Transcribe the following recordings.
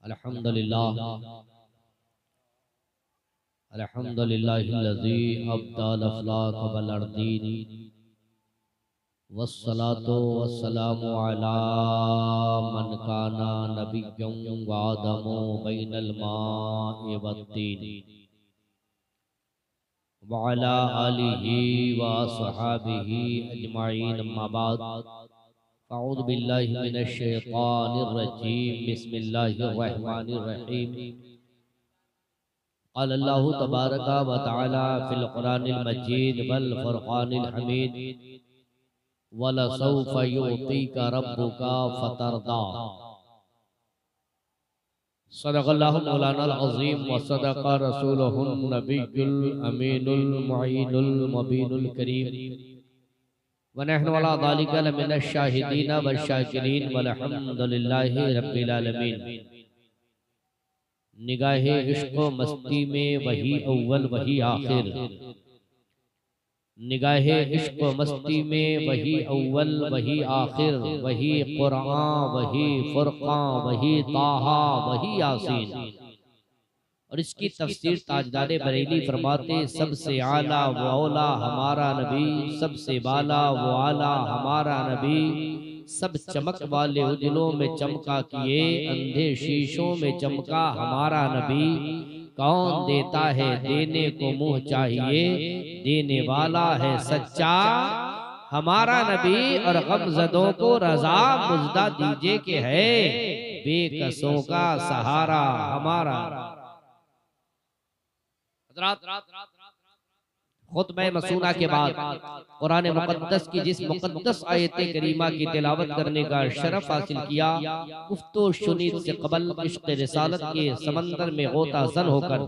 अल्हम्दुलिल्लाह अल्हम्दुलिल्लाहिल्लज़ी अब्दल अफ़लाक वल अर्दीन वस्सलातु वस्सलामु अला मन काना नबिय्यन व आदमु बैनल माइ वत्तीन व अला आलिहि व अस्हाबिहि अजमाइन अम्मा बाद अऊज़ु बिल्लाहि मिनश शैतानिर रजीम बिस्मिल्लाहिर रहमानिर रहीम क़ाल अल्लाहु तबारक व तआला फ़िल क़ुरानिल मजीद वल फ़ुरक़ानिल हमीद वलसौफ़ युअतीका रब्बुका फ़तरदा। सदक़ल्लाहु मौलानाल अज़ीम व सदक़ रसूलुहुन नबियुल अमीनुल मुईनुल मुबीनुल करीम व नहनु अला ज़ालिका लमिनश शाहिदीन व शाकिरीन वल्हम्दुलिल्लाहि रब्बिल आलमीन। निगाहे इश्क़ व मस्ती में वही अव्वल वही आखिर, निगाहे इश्क़ व मस्ती में वही अव्वल वही आखिर, वही क़ुरआन वही फ़ुरक़ान वही ताहा वही यासीन। और इसकी तफसीर ताजदार बरेली फरमाते सबसे आला वो औला हमारा नबी, सबसे बाला वो आला हमारा नबी, सब चमक वाले उजलों में चमका किए, अंधे शीशों में चमका हमारा नबी। कौन देता है देने को मुँह चाहिए, देने वाला है सच्चा हमारा नबी। और गमज़दों को रज़ा मुज़दा दीजिए कि है बेकसों का सहारा हमारा। खुतबा मसूना के बाद कुरान मुक़द्दस की जिस मुक़द्दस आयत करीमा की तिलावत करने का शरफ हासिल किया, गुफ्तो शुनीद से कबल इश्क़ रिसालत के समंदर में गोता ज़न होकर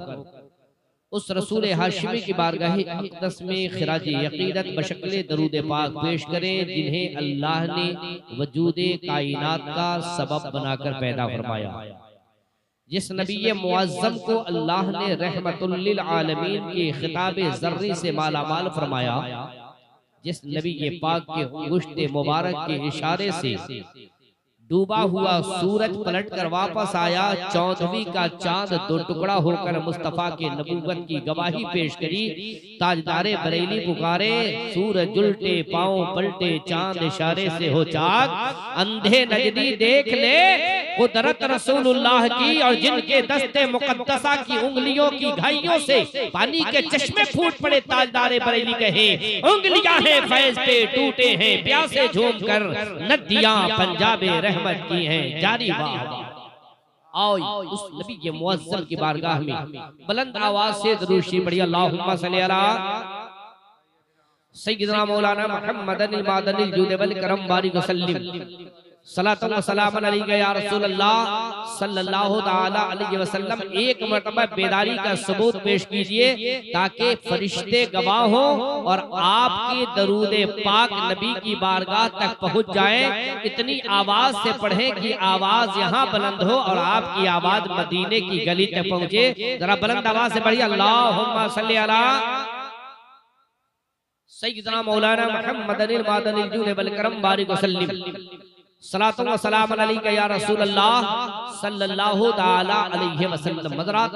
उस रसूल हाशिमी की बारगाह अक़दस में खिराज यक़ीनत बशक्ल दरूद पाक पेश करें, जिन्हें अल्लाह ने वजूद कायनात का सबब बनाकर पैदा फरमाया। जिस नबी मुअज़्ज़म को अल्लाह ने रहमतुल लिल आलमीन के खिताब ज़र्री से मालामाल फरमाया, जिस नबी पाक के अंगुश्ते मुबारक के इशारे से डूबा हुआ सूरज पलट कर वापस आया, 14वीं का चांद दो टुकड़ा होकर मुस्तफ़ा के नबूवत की गवाही पेश करी। ताजदारे बरेली पुकारे, सूरज उल्टे पांव पलटे चांद इशारे से हो चाक, अंधे नजदी देख ले कुदरत रसूलुल्लाह की। और जिनके दस्ते मुकद्दसा की उंगलियों की घाइयों से पानी के चश्मे फूट पड़े, ताजदारे बरेली कहे उंगलियां हैं फैज पे टूटे हैं प्यासे झूम कर, नदियां पंजाबे रहमत की हैं जारी। आओ उस नबी के मुअज़्ज़म की बारगाह में बुलंद आवाज से दरूद शरीफ पढ़िए, अल्लाहुम्मा सल्ली अला सय्यिदना मौलाना मुहम्मदनिल मादनिल जूद वल करम बारिक वसल्लिम सलातु व सलामन अलैका या रसूल अल्लाह सल्लल्लाहु तआला अलैहि वसल्लम। एक मर्तबा बेदारी का सबूत पेश कीजिए ताकि फरिश्ते गवाह हों और आपके दरूद पाक नबी की बारगाह तक पहुंच जाएं। इतनी आवाज से पढ़ें कि आवाज यहाँ बुलंद हो और आपकी आवाज मदीने की गली तक पहुंचे। जरा बुलंद आवाज से पढ़िए, अल्लाहुम्मा सल्ली अला सय्यिदना मौलाना मुहम्मदनिल मादनिल जूद वल करम बारिक वसल्लिम सलातु व सलाम अलैका या रसूल अल्लाह सल्लल्लाहु तआला अलैहि वसल्लम। हज़रात,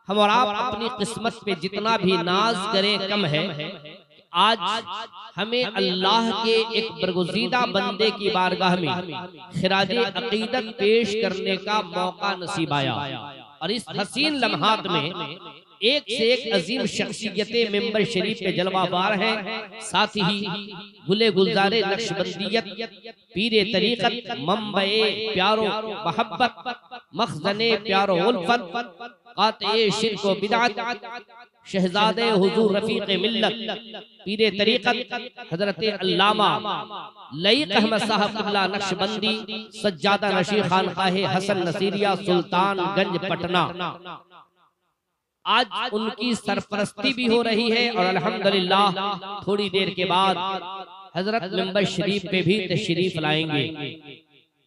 हम और आप अपनी किस्मत पे जितना भी नाज करें कम है। आज हमें अल्लाह के एक बरगुज़ीदा बंदे की बारगाह में खिराज अक़ीदत पेश करने का मौका नसीब आया। और इस हसीन लम्हात में एक से एक अजीम शख्सियतें मेंबर शरीफ पे जलवाबार हैं। साथ ही गुले गुलजारे नक्शबंदियत, पीरे तरीक़त, मंबए प्यारो मोहब्बत, मखज़ने प्यारो उल्फत, क़ातिए शिर्क व बिदअत, शहज़ादे हुज़ूर रफ़ीक़ मिल्लत, पीरे तरीक़त हज़रत अल्लामा लईक़ अहमद साहब क़िबला नक्शबंदी, सज्जादा नशी खानक़ाह हसन नसीरिया सुल्तानगंज पटना। आज उनकी सरपरस्ती भी हो रही है और अल्हम्दुलिल्लाह थोड़ी देर के बाद हजरत मेंबर शरीफ पे भी तशरीफ लाएंगे।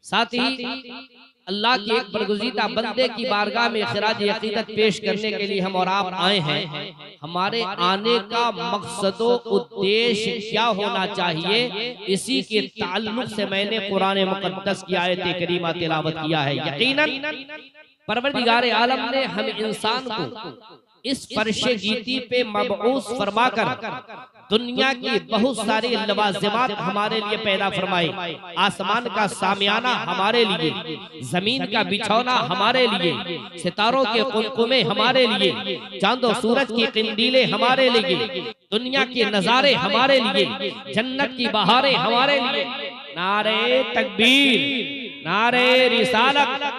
साथ ही अल्लाह के एक बरगुज़ीदा बंदे की बारगाह में खिराज अकीदत पेश करने के लिए हम और आप आए हैं। हमारे आने का मकसद उद्देश्य क्या होना चाहिए, इसी के ताल्लुक से मैंने कुरान मुक़द्दस की आयत करीमा तिलावत किया है। यकीनन परवरदिगार आलम ने हम इंसान को इस फर्शे गीती पे मबऊस फरमाकर दुनिया की बहुत सारी लवाज़िमात हमारे लिए पैदा फरमाई। आसमान का सामियाना हमारे लिए, जमीन का बिछौना हमारे लिए, सितारों के कुमकुमे हमारे लिए, चांदो सूरज की किंदीलें हमारे लिए, दुनिया के नजारे हमारे लिए, जन्नत की बहारें हमारे लिए। नारे तकबीर, नारे रिसालत,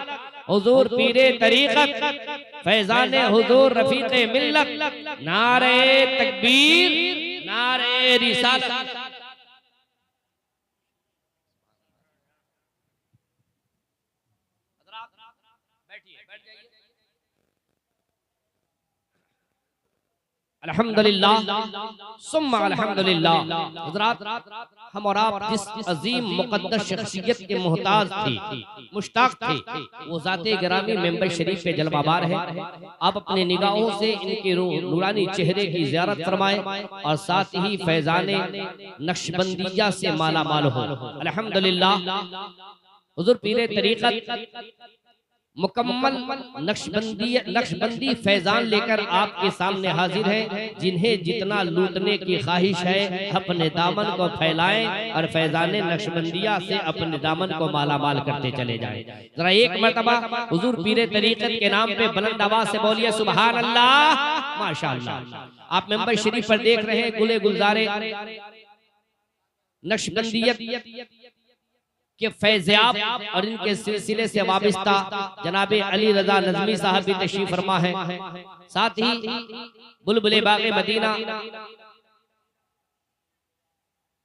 हुजूर पीरे तरीक़त, फैज़ाने हुजूर रफीक़े मिल्लत, नारे तकबीर, नारे रिसालत। अल्हम्दुलिल्लाह सुम्मा अल्हम्दुलिल्लाह। हज़रात, हम और आप जिस अजीम मुक़द्दस शख्सियत के मोहताज थे, मुश्ताक थे, वो ज़ाते गिरामी मेंबर शरीफ पे जलवाबार है। आप अपने निगाहों से इनके नूरानी चेहरे की ज़ियारत फरमाएं और साथ ही फैज़ाने नक्शबंदिया से माला माल हो। अल्हम्दुलिल्लाह, हुज़ूर पीरे तरीक़त मुकम्मल नक्शबंदी फैजान लेकर आपके सामने हाजिर है। जिन्हें जितना लूटने की ख्वाहिश है अपने दामन को फैलाएं और फैजाने नक्शबंदिया से अपने दामन को माला माल करते चले जाएं। जरा एक मर्तबा हुजूर पीरे तरीक़त के नाम पे बुलंद आवाज से बोलिए सुभान अल्लाह, माशाअल्लाह। आप मेंबर शरीफ पर देख रहे हैं गुले गुलजारे नक्शबंदियत के फैज़याब और इनके सिलसिले से वाबिस्ता जनाबे अली रजा नज़मी साहब भी तशरीफ फरमा है। साथ ही बुलबुले बाग़े मदीना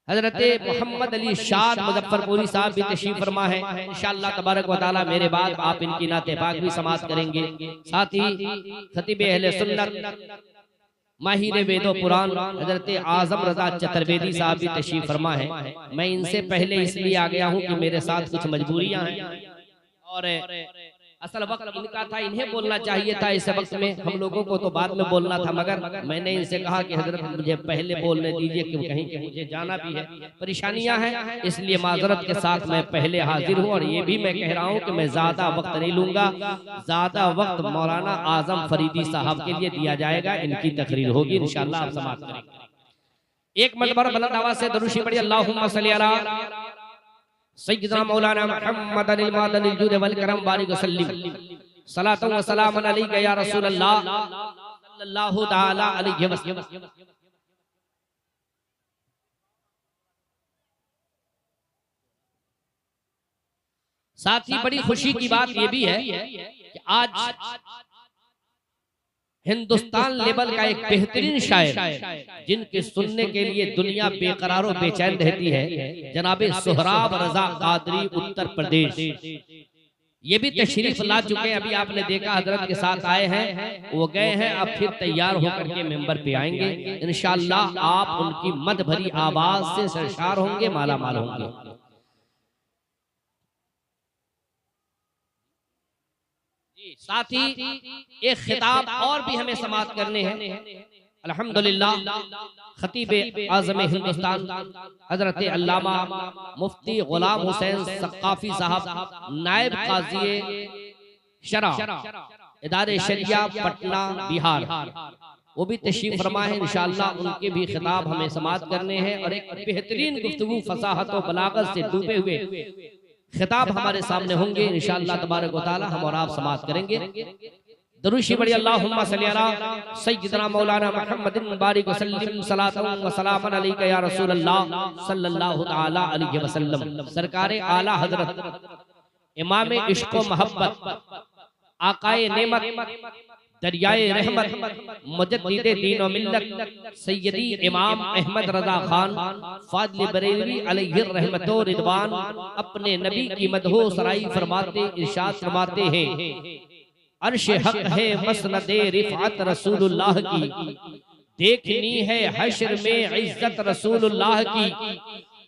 हजरत मोहम्मद अली शाह मुज़फ्फरपुरी साहब भी तशरीफ फरमा है। इंशाअल्लाह तबारक व तआला मेरे बाद आप इनकी नाते पाक भी समाअत करेंगे। साथ ही खतीब अहले सुन्नत माहिर वेदो पुराण हजरत आजम रजा चतुर्वेदी साहब भी तशरीफ फरमा है। मैं इनसे पहले इसलिए आ गया हूँ कि मेरे साथ कुछ मजबूरियां हैं और असल वक्त इनका था, इन्हें बोलना चाहिए था इस वक्त में, हम लोगों को तो बाद में बोलना था, मगर मैंने इनसे कहा कि हजरत मुझे पहले बोलने दीजिए कि कहीं कि मुझे जाना भी है, परेशानियां हैं, इसलिए माजरत के साथ मैं पहले हाजिर हूँ। और ये भी मैं कह रहा हूँ कि मैं ज्यादा वक्त नहीं लूंगा, ज्यादा वक्त मौलाना आजम फरीदी साहब के लिए दिया जाएगा, इनकी तकरीर होगी इंशाअल्लाह, आप समाअत करेंगे। एक मरतबा बुलंद आवाज से दरूद शरीफ पढ़िए, अल्लाहुम्मा सल्ली अला सय्यदना मौलाना मुहम्मद अल मादन अल जुद वल करम बारिक वसल्लिम सलातु व सलाम अलैका या रसूल अल्लाह सल्लल्लाहु तआला अलैहि वसल्लम। साथ ही बड़ी खुशी की बात यह भी है कि आज हिंदुस्तान लेवल का एक बेहतरीन शायर जिनके सुनने के लिए दुनिया बेकरार और बेचैन रहती है, जनाबे सोहराब रजा कादरी उत्तर प्रदेश, ये भी तशरीफ ला चुके हैं। अभी आपने देखा हजरत के साथ आए हैं, वो गए हैं, अब फिर तैयार होकर के मेंबर पे आएंगे इंशाअल्लाह। आप उनकी मद भरी आवाज से सरशार होंगे, माला माल होंगे। साथ ही एक खिताब और भी हमें समाअत करने हैं। अल्हम्दुलिल्लाह, खतीब आज़म हिंदुस्तान हजरत अल्लामा मुफ्ती गुलाम हुसैन सक़ाफ़ी साहब नायब काज़ी शरा इदारे शरिया पटना बिहार, वो भी तशरीफ फरमा है इंशाअल्लाह। उनके भी खिताब हमें समाअत करने हैं और एक बेहतरीन गुफ्तगू फसाहत और बलागत से डूबे हुए खिताब हमारे सामने होंगे इंशाअल्लाह तबारक व तआला, हम और आप समाअत करेंगे। दरूद शरीफ पढ़िए, अल्लाहुम्मा सल्ली अला सय्यदना मौलाना मुहम्मदिन बारिक वसल्लिम सलातु व सलामन अलैका या रसूल अल्लाह सल्लल्लाहु तआला अलैहि वसल्लम। सरकार आला हजरत इमाम इश्क व मोहब्बत आकाए नेमत दरियाए रहमत मुजद्दिदे दीन व मिल्लत सैयदी इमाम अहमद रजा खान फाज़िल बरेलवी अलैहि रहमतो रिदवान अपने नबी की मदहो सराई फरमाते इरशाद फरमाते हैं, अर्श हक है मसनदे रिफअत रसूलुल्लाह की, देखनी है हश्र में इज्जत रसूलुल्लाह की,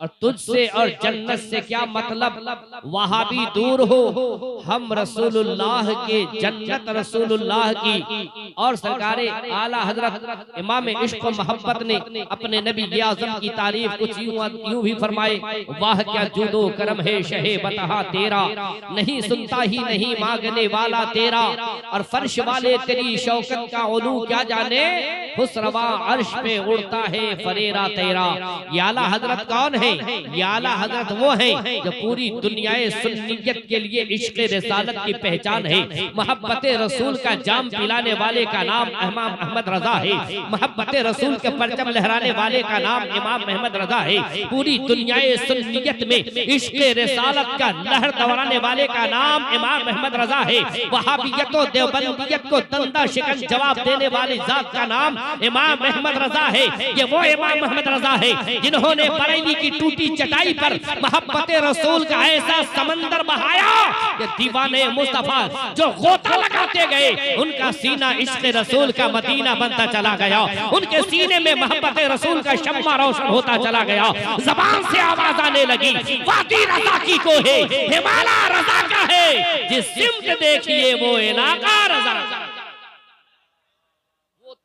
और तुझसे और जन्नत से क्या मतलब, वहां भी दूर हो। हम रसूलुल्लाह के, जन्नत रसूलुल्लाह की। और सरकारे आला हजरत इमाम इश्क व मोहब्बत ने अपने नबी आज़म की तारीफ कुछ यूं भी फरमाए, वाह क्या जूदो करम है शहे बतहा तेरा, नहीं सुनता ही नहीं मांगने वाला तेरा। और फर्श वाले तेरी शौकत का उलू क्या जाने, खुसरवा अर्श पे उड़ता है फरेरा तेरा। ये आला हजरत कौन है? ये आला हजरत वो है जो पूरी दुनियाए सुन्नियत के लिए इश्क रिसालत की पहचान है। मोहब्बत रसूल का जाम पिलाने वाले का नाम इमाम अहमद रजा है। मोहब्बत रसूल के परचम लहराने वाले का नाम इमाम अहमद रजा है। पूरी दुनियाए सुन्नियत में इश्क रिसालत का लहर दौड़ाने वाले का नाम इमाम अहमद रजा है। वहाबियत और देवबंदियत को दंदा शिकन जवाब देने वाली जात का नाम इमाम अहमद रजा है। ये वो इमाम अहमद रजा है जिन्होंने बरेली की टूटी चटाई पर मोहब्बत रसूल का ऐसा समंदर बहाया कि दीवाने मुस्तफा जो गोता लगाते गए उनका सीना इश्क रसूल का मदीना बनता चला गया। उनके सीने में मोहब्बत रसूल का शम्मा रोशन होता चला गया। ज़बान से आवाज आने लगी, वादी रजा की को है, हिमालय रजा का है, जिस सिमत देखिए वो इलाका रजा।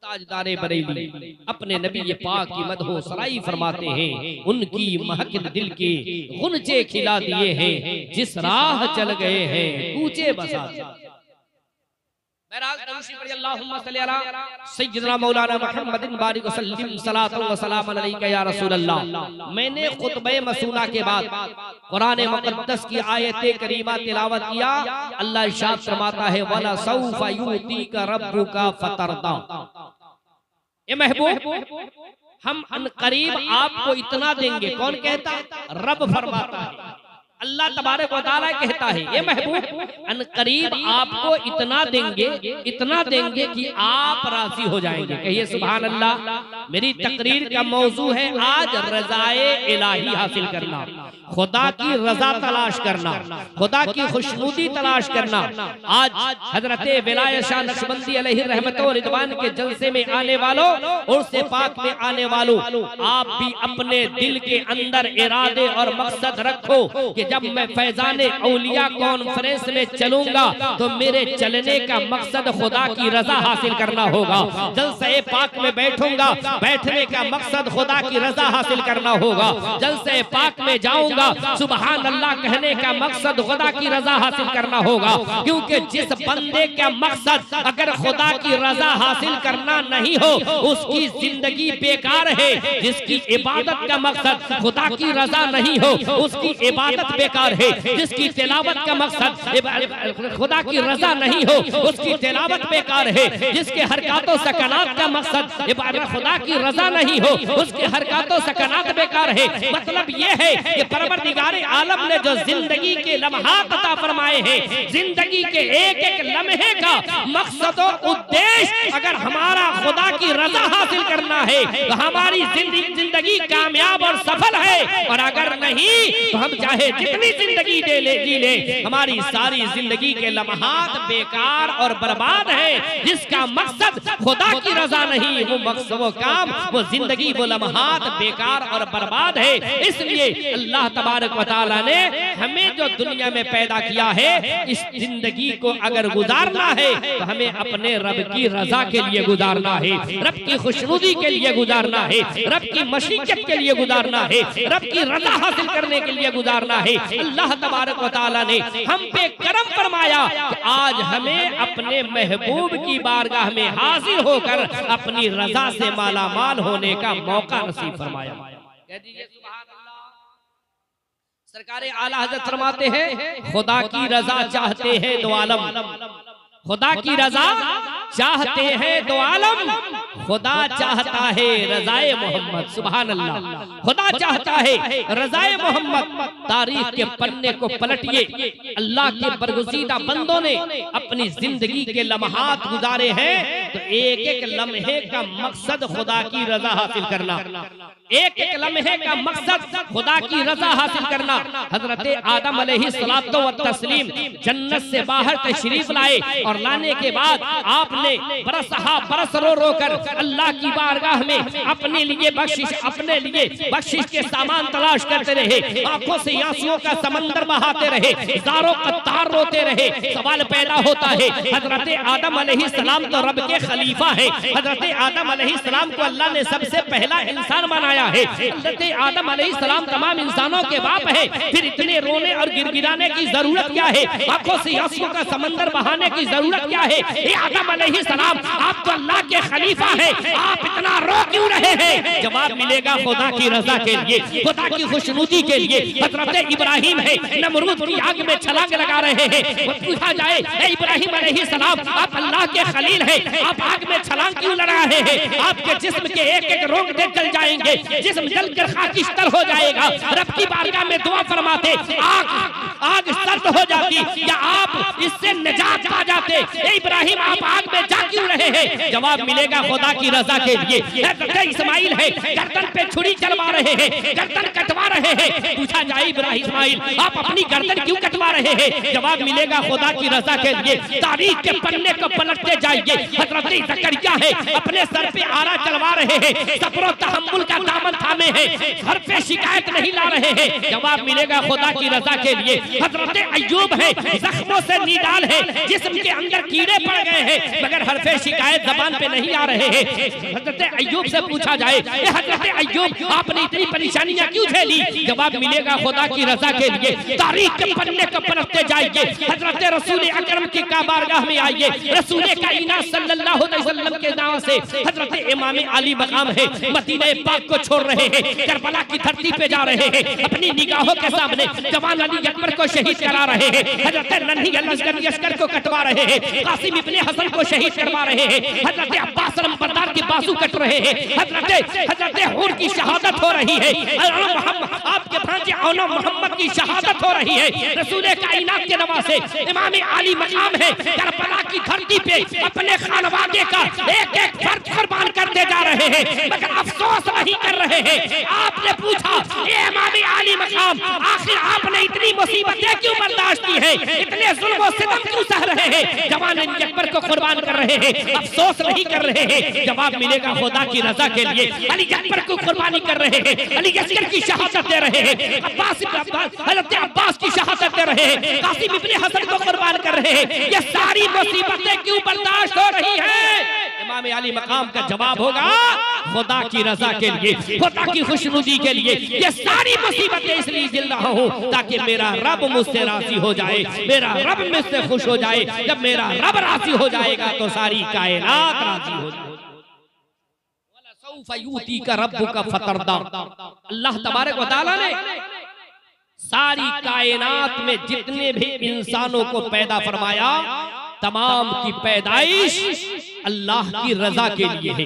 ताजदारे बरेली अपने नबी पाक की मदहो सराई फरमाते हैं, उनकी महक दिल के गुंजे खिला दिए हैं, जिस राह चल गए हैं कूचे बसा। सय्यदना मौलाना मुहम्मदिन बारिक वसल्लम सलातो व सलाम अलैका या रसूल अल्लाह। मैंने खुतबे मसूना के बाद कुरान मुक़द्दस की आयत करीमा तिलावत किया। अल्लाह इरशाद फरमाता है, वला सौफा युतीका रब्बुका फतरदा। ए महबूब, हम अनकरीब आपको इतना देंगे। कौन कहता? रब फरमाता है, अल्लाह तबारक व तआला कहता है, ये महबूब अनकरीब आपको इतना देंगे कि आप राजी हो जाएंगे। कहिए सुभान अल्लाह। मेरी तकरीर का मौजू है आज रज़ाए इलाही हासिल करना, खुदा की रजा तलाश करना, खुदा की खुशनुदी तलाश करना। आज हजरत विलायत शाह नक्शबंदी अलैहि रहमत व रिदवान के जलसे में आने वालों, उर्से पाक में आने वालों, आप भी अपने दिल के अंदर इरादे और मकसद रखो कि जब मैं फैजाने औलिया कॉन्फ्रेंस में चलूंगा तो मेरे चलने का मकसद खुदा की रजा हासिल करना होगा। जलसे पाक में बैठूंगा, बैठने का मकसद खुदा की रजा हासिल करना होगा। जलसे पाक में जाऊंगा, सुबहान अल्लाह कहने का मकसद खुदा की रजा हासिल करना होगा। क्योंकि जिस बंदे का मकसद अगर खुदा की रजा हासिल करना नहीं हो, उसकी जिंदगी बेकार है। जिसकी इबादत का मकसद खुदा की रजा नहीं हो, उसकी इबादत बेकार है। जिसकी तिलावत का मकसद खुदा की रजा नहीं हो, उसकी तिलावत बेकार है। जिसके हरकतों सकनात का मकसद खुदा की रजा नहीं हो, उसके हरकतों सकनात बेकार है। मतलब ये है कि परवरदिगार आलम ने जो जिंदगी के लम्हात अता फरमाए हैं, जिंदगी के एक एक लम्हे का मकसद और उद्देश्य अगर हमारा खुदा की रजा हासिल करना है तो हमारी जिंदगी कामयाब और सफल है। और अगर नहीं तो हम चाहे जितनी जिंदगी जी ले, हमारी सारी जिंदगी के लम्हात बेकार और बर्बाद है। जिसका मकसद खुदा की रजा नहीं, वो मकसद, वो काम, वो जिंदगी, वो लम्हात बेकार और बर्बाद है। इसलिए अल्लाह तबारक व तआला ने हमें जो दुनिया में पैदा किया है, इस जिंदगी को अगर गुजारना है तो हमें अपने रब की रजा के लिए गुजारना है, रब की खुशनुदी के लिए गुजारना है, रब की मशीयत के लिए गुजारना है, रब की रजा हासिल करने के लिए गुजारना है। अल्लाह तबारक व तआला ने हम पे करम फरमाया कि आज हमें अपने महबूब की बारगाह में हाजिर होकर अपनी रजा से मालामाल होने का मौका नसीब फरमाया। कह दीजिए सुभान अल्लाह। सरकारे आला हज़रत फरमाते हैं, खुदा की रजा चाहते हैं दो आलम, खुदा की रजा चाहते हैं दो आलम, खुदा चाहता है रजाए मोहम्मद। सुभान अल्लाह। खुदा चाहता है रजाए मोहम्मद। तारीख के पन्ने को पलटिए, अल्लाह के बरगुज़ीदा बंदों ने अपनी जिंदगी के लम्हात गुजारे हैं तो एक एक लम्हे का मकसद खुदा की रजा हासिल करना। एक एक लम्हे का मकसद खुदा की रजा हासिल करना। हजरत आदम अलैहिस्सलातो व तस्लीम जन्नत से बाहर तशरीफ लाए और लाने के बाद आपने बरस रो रो कर अल्लाह की बारगाह में अपने लिए बख्शिश के सामान तलाश करते रहे। आंखों से आंसुओं का समंदर बहाते रहे, ज़ारों कत्तार रोते रहे। सवाल पैदा होता है, हजरत आदम अलैहिस्सलाम तो रब के खलीफा है, हजरत आदम अलैहिस्सलाम को अल्लाह ने सबसे पहला इंसान बनाया है, हजरत आदम अलैहिस्सलाम तमाम इंसानों के बाप है, फिर इतने रोने और गिड़गिड़ाने की जरूरत क्या है? आंखों से आंसुओं का समंदर बहाने की जरूरत क्या है? ये आदम अलैहिस्सलाम आप तो अल्लाह के खलीफा है, आप इतना रो क्यों रहे हैं? जवाब मिलेगा खुदा की रजा के लिए, खुदा की खुशनुदी के लिए। हजरत इब्राहिम है, नमरूद की आग में छलांग लगा रहे हैं। पूछा जाए, इब्राहिम अलैहिस्सलाम आप अल्लाह के खलील है, आप आग में छलांग क्यों लगा रहे हैं? आपके जिस्म के एक एक रोंगटे जल जाएंगे, जिस्म जलकर खाकिस्तर हो जाएगा। रब की बारगाह में दुआ फरमाते, आग सर्द हो जाती या आप इससे निजात पा जाते। इब्राहिम आप आग में जा क्यों रहे हैं? जवाब मिलेगा खुदा की रजा के लिए। इस्माइल है, गर्दन पे छुरी चलवा रहे हैं, गर्दन कटवा रहे हैं। पूछा जाए इस्माइल आप अपनी गर्दन क्यों कटवा रहे हैं? जवाब मिलेगा खुदा की रजा के लिए। तारीख के पन्ने को पलटते जाइए, हजरत ज़करिया है, अपने सर पे आरा चलवा रहे हैं, सब्र तहम्मुल का दामन थामे हैं, घर पे शिकायत नहीं ला रहे हैं। जवाब मिलेगा खुदा की रजा के लिए। हजरत अय्यूब है, जख्मों से निडाल है, जिस्म के अंदर कीड़े पड़ गए हैं, मगर हरफे शिकायत जबान पे नहीं आ रहे हैं। हजरत अय्यूब से पूछा जाए, हजरत अय्यूब आपने इतनी परेशानियां क्यों झेली? जवाब मिलेगा खुदा की रजा के लिए। तारीख के पन्ने को पलटते जाइए, हजरत रसूल अकरम की बारगाह में आइए। रसूल कायनात सल्लल्लाहु अलैहि वसल्लम के नाम से हजरत इमाम अली मकाम है, मदीना पाक को छोड़ रहे हैं, करबला की धरती पे जा रहे हैं, अपनी निगाहों के सामने जवान अली अकबर को शहीद करा रहे हैं, हजरत नन्ही लश्कर को कटवा रहे हैं, कासिम इब्ने हसन को शहीद करवा रहे हैं, हजरत अब्बास अलमबरदार की बाजू कट रहे हैं, हजरत हुर की शहादत हो रही है, आपके भांजे औनो मोहम्मद की शहादत हो रही है। रसूल कायनात के नवासे इमाम अली मकाम है, करबला की धरती पे अपने खानवादे का एक एक फर्द कुर्बान करते जा रहे हैं, मगर अफसोस नहीं कर रहे हैं। आपने पूछा, ये इमाम अली मकाम आखिर आपने इतनी मुसीबतें क्यों बर्दाश्त की है, इतने जुल्म और सितम क्यों सह रहे हैं? जवान अली अकबर को कुर्बान कर रहे हैं, अफसोस नहीं कर रहे हैं। जवाब मिलेगा खुदा की रजा के लिए। अली अकबर को कुर्बानी कर रहे हैं, अली असगर की शहादत दे रहे हैं, हजरत अब्बास की शहादत दे रहे हैं, कासिम इब्ने हसन को कुर्बान कर रहे हैं। ये सारी मुसीबतें क्यों बर्दाश्त हो रही है? इमाम अली मकाम का जवाब होगा खुदा की रजा के लिए, खुदा की खुशनुदी के लिए। ये सारी मुसीबतें इसलिए झेल रहा हूँ ताकि मेरा रब मुझसे राजी हो जाए, मेरा रब मुझसे खुश हो जाए। जब मेरा रब राजी हो जाएगा तो सारी कायनात राजी हो जाएगी। अल्लाह तबारक व तआला ने सारी कायनात में जितने भी इंसानों को पैदा फरमाया, तमाम की पैदाइश अल्लाह की रजा के लिए है,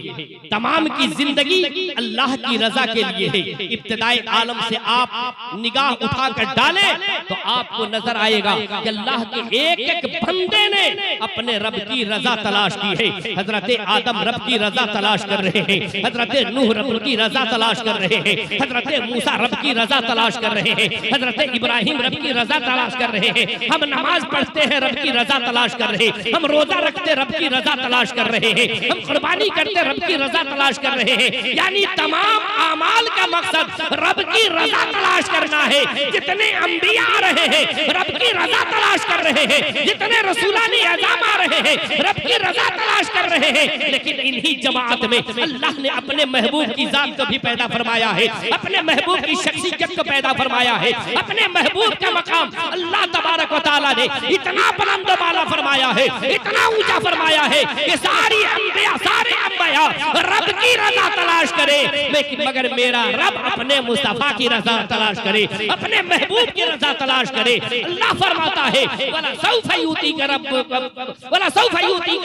तमाम की जिंदगी अल्लाह की रजा के लिए है। इब्तिदाई आलम से आप निगाह उठाकर डालें तो आपको नजर आएगा कि अल्लाह के एक एक बंदे ने अपने रब की रजा तलाश की है। हजरत आदम रब की रजा तलाश कर रहे हैं, हजरत नूह रब की रजा तलाश कर रहे हैं, हजरत मूसा रब की रजा तलाश कर रहे हैं, हजरत इब्राहिम रब की रजा तलाश कर रहे हैं। हम नमाज पढ़ते हैं, रब की रजा तलाश कर रहे हैं, हम रोजा रखते रब की रजा तलाश कर रहे हैं, हम कुर्बानी करते रब की रजा तलाश कर रहे हैं। यानी तमाम आमाल का मकसद रब की रजा तलाश करना है। जितने अंबिया आ रहे हैं रब की रजा तलाश कर रहे हैं, जितने रसूलानी अज़ाम आ रहे हैं रब की रजा तलाश कर रहे हैं। लेकिन इन्हीं जमात में अल्लाह ने अपने महबूब की जात को भी पैदा फरमाया है, अपने महबूब की शख्सियत को पैदा फरमाया है, अपने महबूब का मकाम अल्लाह तबारक व तआला ने इतना बुलंद बाला फरमाया है, इतना ऊंचा फरमाया है कि सारे अंबिया रब की रजा तलाश करे, मगर मेरा रब अपने मुस्तफा की रजा तलाश करे, अपने महबूब की रजा तलाश करे। अल्लाह फरमाता है वला सौफ यूतीका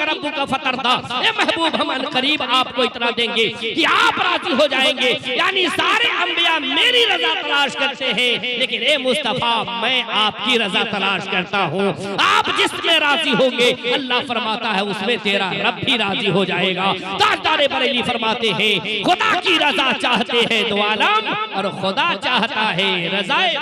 रब्बुका फतरदा, ए महबूब हम करीब आपको इतना देंगे कि आप राजी हो जाएंगे। यानी सारे अंबिया मेरी रजा तलाश करते हैं, लेकिन ए मुस्तफा मैं आपकी रजा तलाश करता हूँ। आप जिसमें राजी होंगे अल्लाह फरमाता है उसमें तेरा रब भी राजी हो जाएगा। ताजदार बरेली फरमाते हैं खुदा की रजा चाहते हैं दो आलम और खुदा चाहता है रजाए।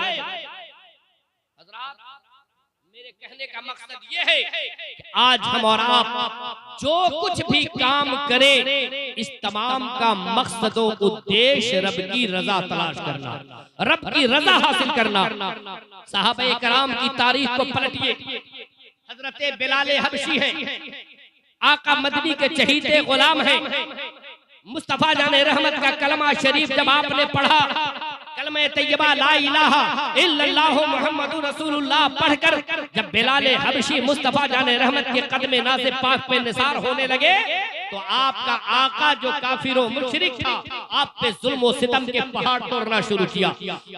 मेरे कहने का मकसद ये है कि आज हम और आप जो कुछ भी काम करें इस तमाम का मकसद और उद्देश्य रब की रजा तलाश करना, रब की रजा हासिल करना। साहबे कराम की तारीख को पलटिए। हजरत बिलाल हबशी है, आका मदनी के चहीते गुलाम हैं। मुस्तफा जाने रहमत का कलमा शरीफ जब आपने पढ़ा, कलमे तैयबा ला इलाहा इल्लल्लाहु मुहम्मदुर रसूलुल्लाह पढ़कर जब बिलाल हबशी मुस्तफा जाने रहमत के कदमे नाज़े पाक पे निसार होने लगे तो आपका आका जो काफिर और मुशरिक था आप पे जुल्म और सितम के पहाड़ तोड़ना शुरू किया।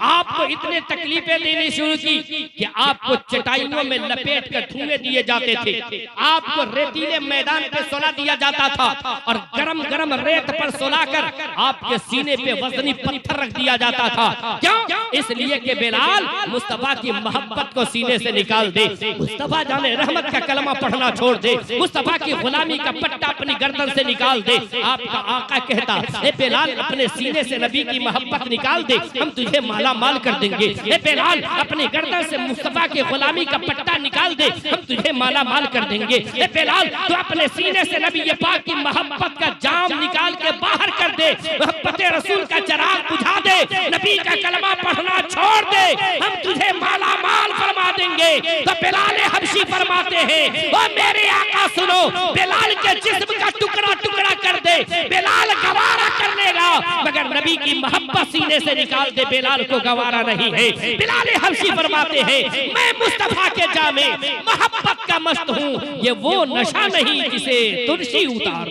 आपको इतने तकलीफें देनी शुरू की कि आपको चटाइयों में लपेट कर धुएं दिए जाते थे, आपको रेतीले मैदान पे सुला दिया जाता था और गरम गरम रेत पर सुलाकर आपके सीने पे वजनी पत्थर रख दिया जाता था। क्यों? इसलिए कि बिलाल मुस्तफा की मोहब्बत को सीने से निकाल दे, मुस्तफा जाने रहमत का कलमा पढ़ना छोड़ दे, मुस्तफा की गुलामी का पट्टा अपनी गर्दन से निकाल दे। आपका आका कहता ए बिलाल अपने सीने से नबी की मोहब्बत निकाल दे, हम तुझे माला माल कर देंगे। ए बिलाल अपने गर्दन से मुस्तफा की गुलामी का पट्टा निकाल दे, हम तुझे माला माल कर देंगे। ए बिलाल तो अपने सीने से नबी पाक की मोहब्बत का जाम निकाल के बाहर कर दे, मोहब्बत रसूल का चिराग बुझा दे, नबी का कलमा पढ़ना छोड़ दे, हम तुझे माला माल फरमा देंगे। तो बिलाल हबशी फरमाते हैं ओ मेरे आका सुनो, बिलाल के जिस्म का टुकड़ा टुकड़ा कर दे, बिलाल गवारा कर लेगा, मगर नबी की मोहब्बत सीने से निकाल दे, बिलाल को गवारा नहीं है। बिलाल हबशी फरमाते हैं मैं मुस्तफा के जामे मोहब्बत का मस्त हूँ, ये वो नशा नहीं जिसे तुलसी उतार।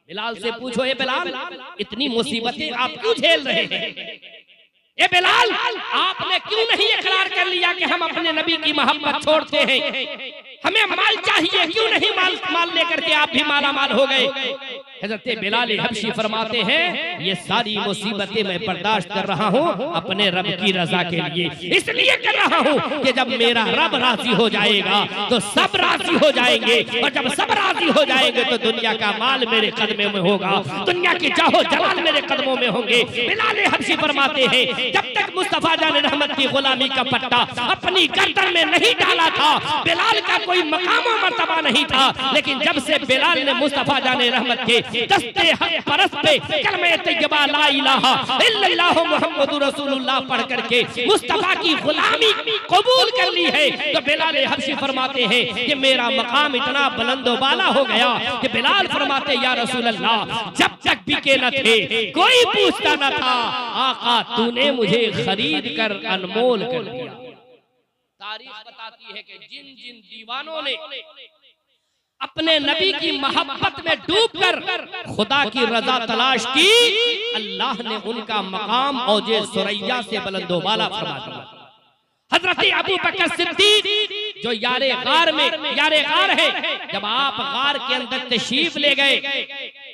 बिलाल से पूछो ए बिलाल इतनी मुसीबतें आप क्यों झेल रहे हैं? ए बिलाल आपने क्यों नहीं इकरार कर लिया कि हम अपने नबी की मोहब्बत छोड़ते हैं, हमें माल चाहिए, क्यों नहीं माल लेकर के आप भी माला माल हो गए? हजरत बिलाल हबशी फरमाते हैं ये सारी मुसीबतें मैं बर्दाश्त कर रहा हूँ अपने रब की रजा के लिए, इसलिए कर रहा हूँ कि जब मेरा रब राजी हो जाएगा तो सब राजी हो जाएंगे, और जब सब राजी हो जाएंगे तो दुनिया का माल मेरे कदमों में होगा, दुनिया की जाहो जलाल मेरे कदमों में होंगे। बिलाल हबशी फरमाते हैं जब तक मुस्तफा जान रहमत की गुलामी का पट्टा अपनी गर्दन में नहीं डाला था बिलाल का कोई मकाम और मर्तबा नहीं था, लेकिन जब से बिलाल ने मुस्तफा जान रहमत के दस्ते हक परस पे कलमे तैयबा ला इलाहा इल्लल्लाहु मुहम्मदुर रसूलुल्लाह पढ़ करके मुस्तफा की गुलामी कबूल कर ली है, तो बिलाल हबशी फरमाते हैं कि मेरा मकाम इतना बुलंदो बाला हो गया कि बिलाल फरमाते या रसूल अल्लाह जब तक बिके न थे कोई पूछता न था, आका तूने मुझे खरीद कर अनमोल कर दिया। तारीख बताती है कि जिन जिन दीवानों ने अपने नबी की मोहब्बत में डूबकर खुदा की रजा तलाश की, अल्लाह ने उनका मकाम औजे सुरैया से बुलंदो बाला फरमा दिया। हजरत अबू बकर सिद्दीक जो यारे गार है, जब आप गार के अंदर तशरीफ ले गए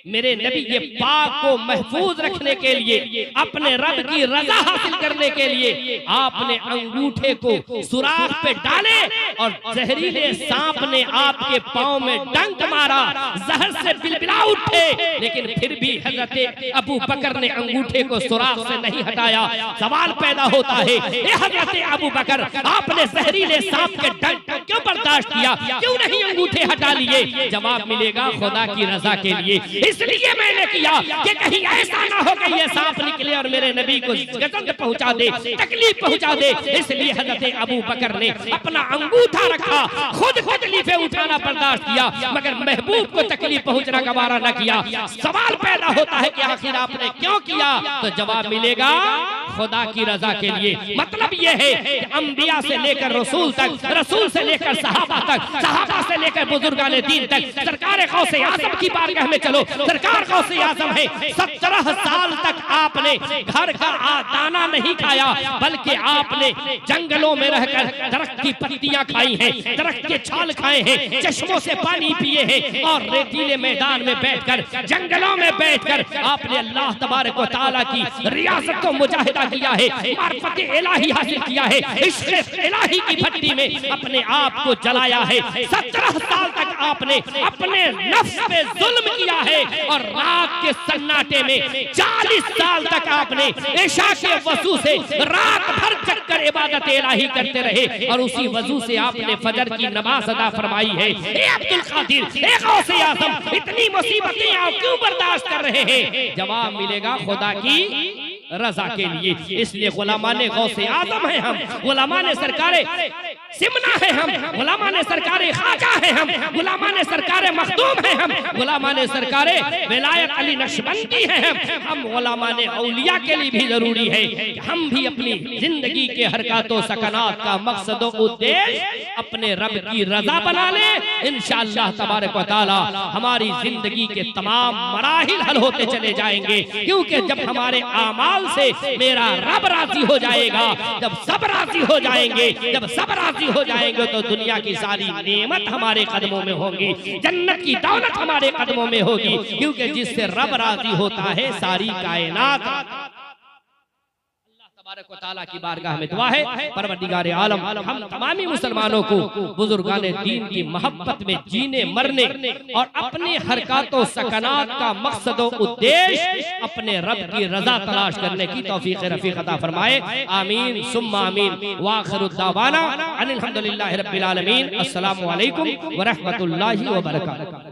मेरे नबी ये पाक को महफूज रखने के लिए अपने रब की रजा हासिल करने के लिए आपने अंगूठे को सुराख पे डाले और जहरीले सांप ने आपके पांव में डंक मारा, जहर से बिलबिला उठे, लेकिन फिर भी हजरत अबू बकर ने अंगूठे को सुराख से नहीं हटाया। सवाल पैदा होता है हजरत अबू बकर आपने जहरीले सांप के डंक क्यों बर्दाश्त किया, क्यों नहीं अंगूठे हटा लिए? जवाब मिलेगा खुदा की रजा के लिए, इसलिए मैंने किया कि कहीं ऐसा ना हो कि ये सांप निकले और मेरे नबी को गजब पहुंचा दे, तकलीफ पहुंचा दे। इसलिए हजरत अबू बकर ने अपना अंगूठा रखा, खुद तकलीफें उठाना बर्दाश्त किया, मगर महबूब को तकलीफ पहुंचना गवारा न किया। सवाल पैदा होता है कि आखिर आपने क्यों किया? तो जवाब मिलेगा खुदा की रजा के लिए। मतलब यह है कि अंबिया से लेकर रसूल तक, रसूल से लेकर सहाबा तक, सहाबा से लेकर बुजुर्गाने दीन तक, सरकार गौसे आजम की बारगाह में चलो, सरकार गौसे आजम है। 17 साल तक आपने घर का दाना नहीं खाया, बल्कि आपने जंगलों में रहकर दरख्त की पत्तियां खाई हैं, दरख्त के छाल खाए हैं, चश्मों से पानी पिए हैं, और रेतीले मैदान में बैठकर, जंगलों में बैठकर आपने अल्लाह तबारक व तआला की रियासत को मुजाहिदा किया है, मार्फत इलाही हासिल किया है, इश्क़ इलाही की भट्टी में अपने आप को जलाया है। 17 साल तक आपने अपने नफ्स पे जुल्म किया है, और रात के सन्नाटे में 40 साल तक आपने इशा के वजू से रात भर जगकर इबादत इलाही करते रहे और उसी वजू से आपने फजर की नमाज अदा फरमाई है। ए अब्दुल कादिर, ए गौसे आज़म, इतनी मुसीबतें आप क्यों बर्दाश्त कर रहे हैं? जवाब मिलेगा खुदा की रजा के लिए। इसलिए गुलामाने गौसे आज़म है हम, गुलामाने सरकारे सिमना है हम, गुलामाने सरकारे खाजा है हम, गुलामाने सरकारे मखदूम है हम, गुलामाने सरकारे विलायत अली नक्शबंदी है हम गुलामाने औलिया के लिए भी जरूरी है कि हम भी अपनी जिंदगी के हरकतों सकनात का मकसद और उद्देश्य अपने रब की रजा बना ले। इंशाअल्लाह तबारक व तआला हमारी जिंदगी के तमाम मराहिल हल होते चले जाएंगे, क्योंकि जब हमारे आमाल से मेरा रब राजी हो जाएगा, जब सब राजी हो जाएंगे, जब सब राजी हो जाएंगे तो दुनिया की सारी नेमत हमारे कदमों में होगी, जन्नत की दौलत हमारे कदमों में होगी, क्योंकि जिससे रब राजी होता है सारी कायनात। तबारक व तआला की बारगाह में दुआ है, परवरदिगार आलम हम तमामी मुसलमानों को बुजुर्गाने दीन की मोहब्बत में जीने मरने और अपने हरकतों सकनात का मकसद और उद्देश्य अपने रब की रजा तलाश करने की तौफीक रफीक अता फरमाए। आमीन सुम्मा आमीन। व आखिरु दावाना अनिल हम्दुलिल्लाहि रब्बिल आलमीन। अस्सलामु अलैकुम व रहमतुल्लाहि व बरकातुहू।